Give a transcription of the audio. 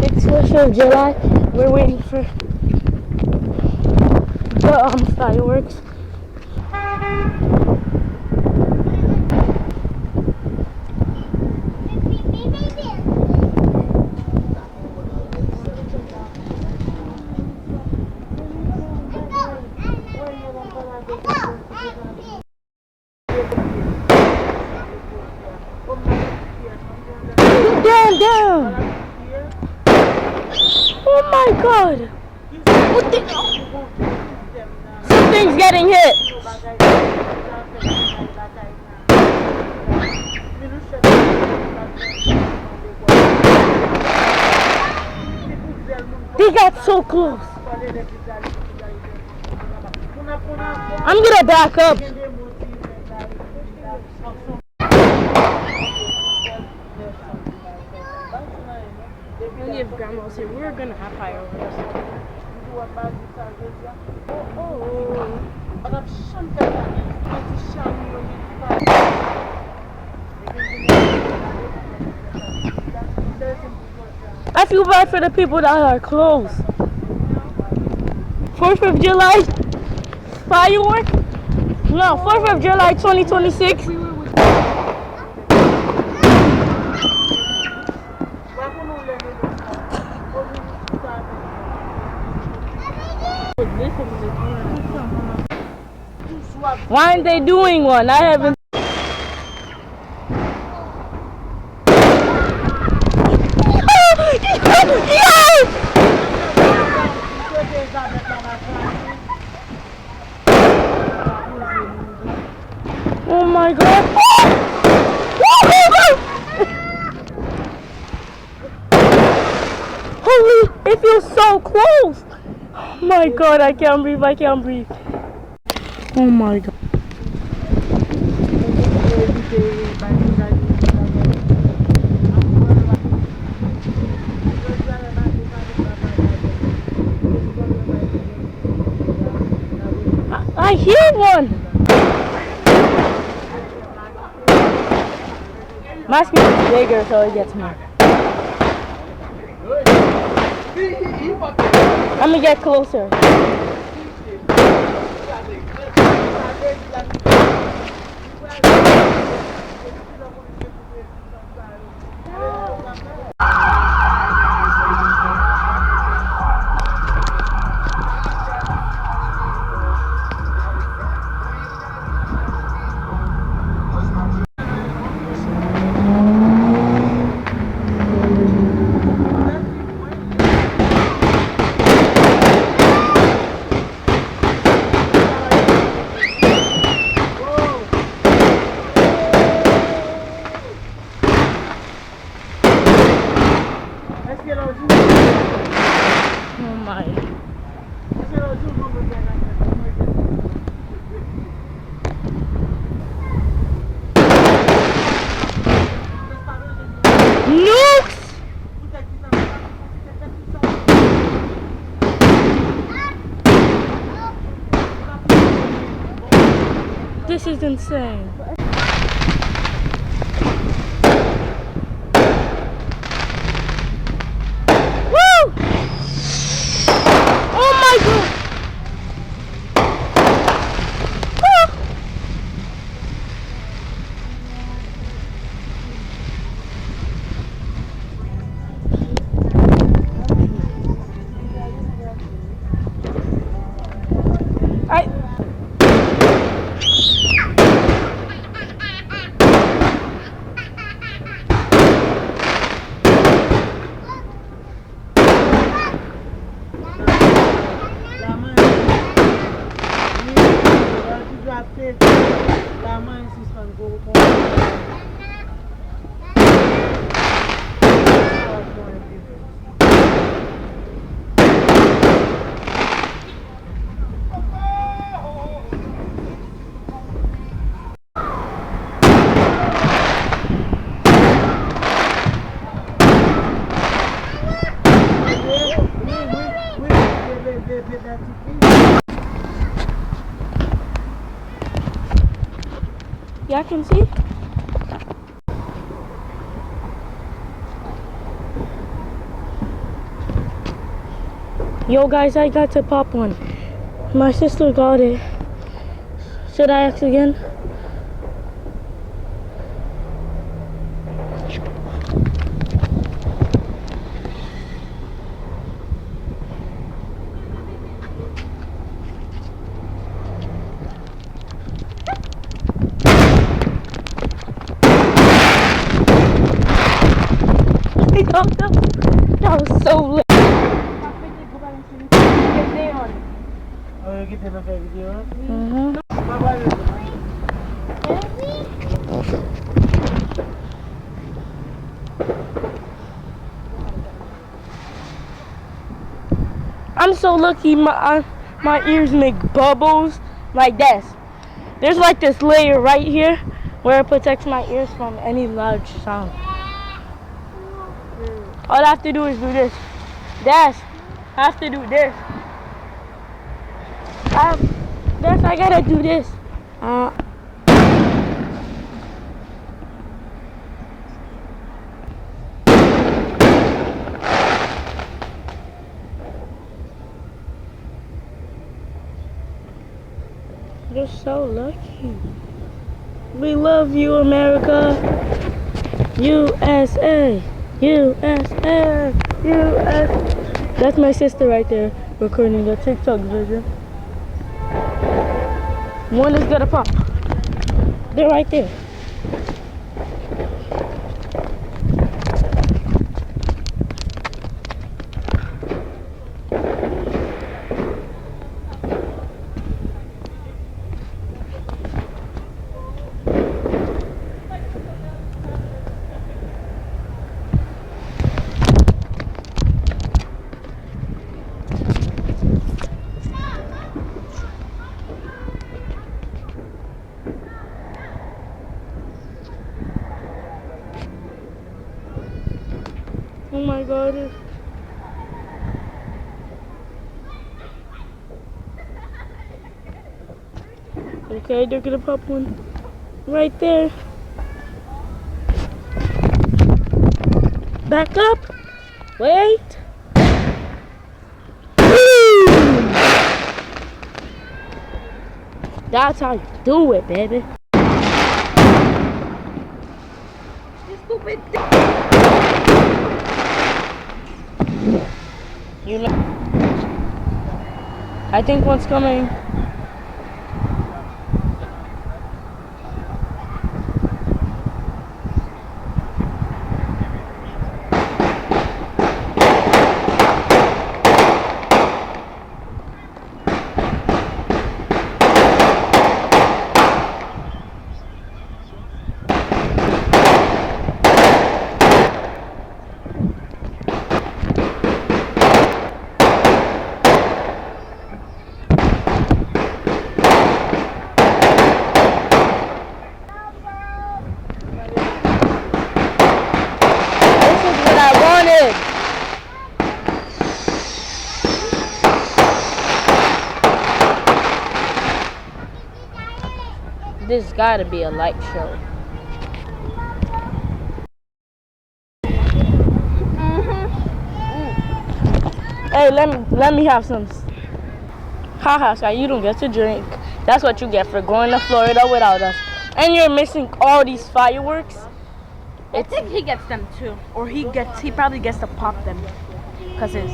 It's 4th of July. We're waiting for the fireworks. Down! Oh my god! What the? Something's getting hit! They got so close. I'm gonna back up. If grandma's here, we're gonna have fireworks. I feel bad for the people that are close. 4th of July firework? No, 4th of July 2026. Why aren't they doing one? I haven't. Oh my god. Holy, it feels so close. Oh my god, I can't breathe, I can't breathe. Oh my god. I hear one. My screen is bigger, so it gets more. I'm gonna get closer. Oh my. Nukes! This is insane. Yeah, I can see. Yo guys, I got to pop one. My sister got it. Should I ask again? That was so lit. Oh, you get the video? I'm so lucky my ears make bubbles like this. There's like this layer right here where it protects my ears from any loud sound. All I have to do is do this. I have to do this. I gotta do this. You're so lucky. We love you, America. USA. USA. USA. That's my sister right there recording the TikTok video. One is gonna pop. They're right there. Oh my God. Okay, they're gonna pop one right there. Back up. Wait. That's how you do it, baby. You stupid. You know, I think one's coming. This gotta be a light show. Hey, let me have some. Haha, Sky, you don't get to drink. That's what you get for going to Florida without us. And you're missing all these fireworks. I think he gets them too, or he probably gets to pop them, cause his